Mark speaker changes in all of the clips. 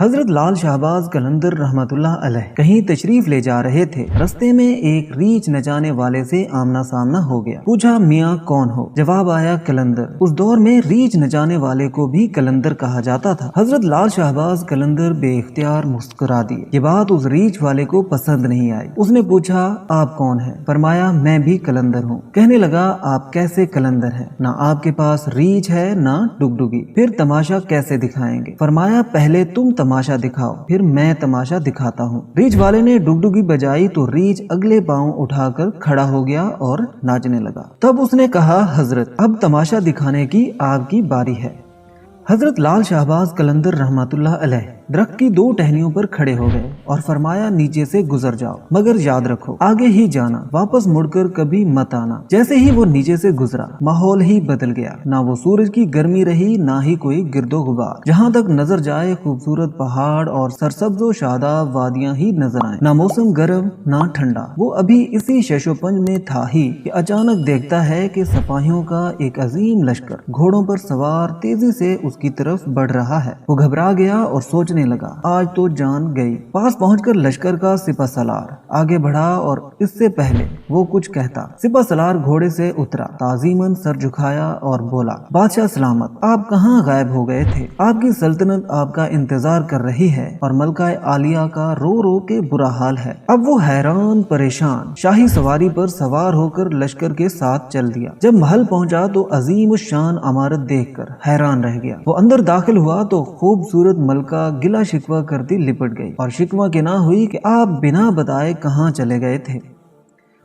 Speaker 1: حضرت لال شہباز قلندر رحمت اللہ علیہ کہیں تشریف لے جا رہے تھے۔ رستے میں ایک ریچھ نچانے والے سے آمنا سامنا ہو گیا۔ پوچھا میاں کون ہو؟ جواب آیا قلندر۔ اس دور میں ریچھ نچانے والے کو بھی قلندر کہا جاتا تھا۔ حضرت لال شہباز قلندر بے اختیار مسکرا دیے۔ یہ بات اس ریچھ والے کو پسند نہیں آئی۔ اس نے پوچھا آپ کون ہیں؟ فرمایا میں بھی قلندر ہوں۔ کہنے لگا آپ کیسے قلندر ہیں؟ نہ آپ کے پاس ریچھ ہے نہ ڈگڈگی، پھر تماشا کیسے دکھائیں گے؟ فرمایا پہلے تم تماشا دکھاؤ پھر میں تماشا دکھاتا ہوں۔ ریچھ والے نے ڈگڈگی بجائی تو ریچھ اگلے پاؤں اٹھا کر کھڑا ہو گیا اور ناچنے لگا۔ تب اس نے کہا حضرت اب تماشا دکھانے کی آپ کی باری ہے۔ حضرت لال شہباز قلندر رحمت اللہ علیہ درخت کی دو ٹہنیوں پر کھڑے ہو گئے اور فرمایا نیچے سے گزر جاؤ، مگر یاد رکھو آگے ہی جانا، واپس مڑ کر کبھی مت آنا۔ جیسے ہی وہ نیچے سے گزرا ماحول ہی بدل گیا، نہ وہ سورج کی گرمی رہی نہ ہی کوئی گرد و غبار۔ جہاں تک نظر جائے خوبصورت پہاڑ اور سرسبز و شاداب وادیاں ہی نظر آئیں، نہ موسم گرم نہ ٹھنڈا۔ وہ ابھی اسی شش و پنج میں تھا ہی کہ اچانک دیکھتا ہے کہ سپاہیوں کا ایک عظیم لشکر گھوڑوں پر سوار تیزی سے اس کی طرف بڑھ رہا ہے۔ وہ گھبرا گیا اور سوچنے لگا آج تو جان گئی۔ پاس پہنچ کر لشکر کا سپہ سالار آگے بڑھا اور اس سے پہلے وہ کچھ کہتا سپہ سالار گھوڑے سے اترا، تعظیماً سر جھکایا اور بولا بادشاہ سلامت، آپ کہاں غائب ہو گئے تھے؟ آپ کی سلطنت آپ کا انتظار کر رہی ہے اور ملکہ عالیہ کا رو رو کے برا حال ہے۔ اب وہ حیران پریشان شاہی سواری پر سوار ہو کر لشکر کے ساتھ چل دیا۔ جب محل پہنچا تو عظیم الشان عمارت دیکھ کر حیران رہ گیا۔ وہ اندر داخل ہوا تو خوبصورت ملکہ گلا شکوہ کرتی لپٹ گئی اور شکوہ کے نہ ہوئی کہ آپ بنا بتائے کہاں چلے گئے تھے۔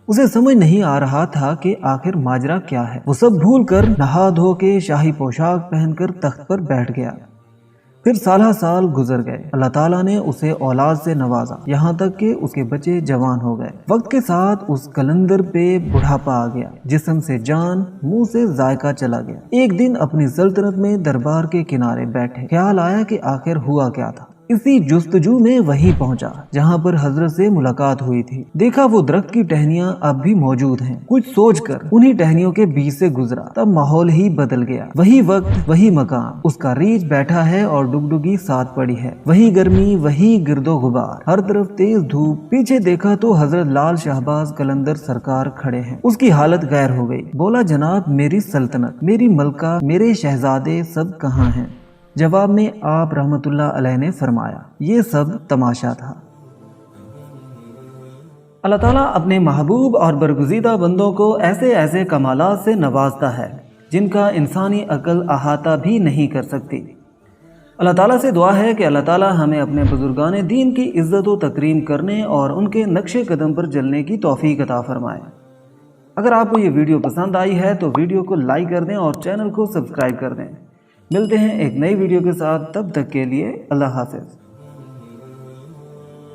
Speaker 1: اسے سمجھ نہیں آ رہا تھا کہ آخر ماجرا کیا ہے۔ وہ سب بھول کر نہا دھو کے شاہی پوشاک پہن کر تخت پر بیٹھ گیا۔ پھر سالہ سال گزر گئے۔ اللہ تعالیٰ نے اسے اولاد سے نوازا، یہاں تک کہ اس کے بچے جوان ہو گئے۔ وقت کے ساتھ اس قلندر پہ بڑھاپا آ گیا، جسم سے جان، منہ سے ذائقہ چلا گیا۔ ایک دن اپنی سلطنت میں دربار کے کنارے بیٹھے، خیال آیا کہ آخر ہوا کیا تھا۔ اسی جستجو میں وہیں پہنچا جہاں پر حضرت سے ملاقات ہوئی تھی۔ دیکھا وہ درخت کی ٹہنیاں اب بھی موجود ہیں۔ کچھ سوچ کر انہی ٹہنیوں کے بیچ سے گزرا، تب ماحول ہی بدل گیا۔ وہی وقت وہی مقام، اس کا ریچھ بیٹھا ہے اور ڈگڈگی ساتھ پڑی ہے۔ وہی گرمی وہی گرد و غبار، ہر طرف تیز دھوپ۔ پیچھے دیکھا تو حضرت لال شہباز قلندر سرکار کھڑے ہیں۔ اس کی حالت غیر ہو گئی۔ بولا جناب میری سلطنت، میری ملکہ، میرے شہزادے سب کہاں ہیں؟ جواب میں آپ رحمت اللہ علیہ نے فرمایا یہ سب تماشا تھا۔ اللہ تعالیٰ اپنے محبوب اور برگزیدہ بندوں کو ایسے ایسے کمالات سے نوازتا ہے جن کا انسانی عقل احاطہ بھی نہیں کر سکتی۔ اللہ تعالیٰ سے دعا ہے کہ اللہ تعالیٰ ہمیں اپنے بزرگان دین کی عزت و تکریم کرنے اور ان کے نقش قدم پر چلنے کی توفیق عطا فرمائے۔ اگر آپ کو یہ ویڈیو پسند آئی ہے تو ویڈیو کو لائک کر دیں اور چینل کو سبسکرائب کر دیں۔ ملتے ہیں ایک نئی ویڈیو کے ساتھ، تب تک کے لیے اللہ حافظ۔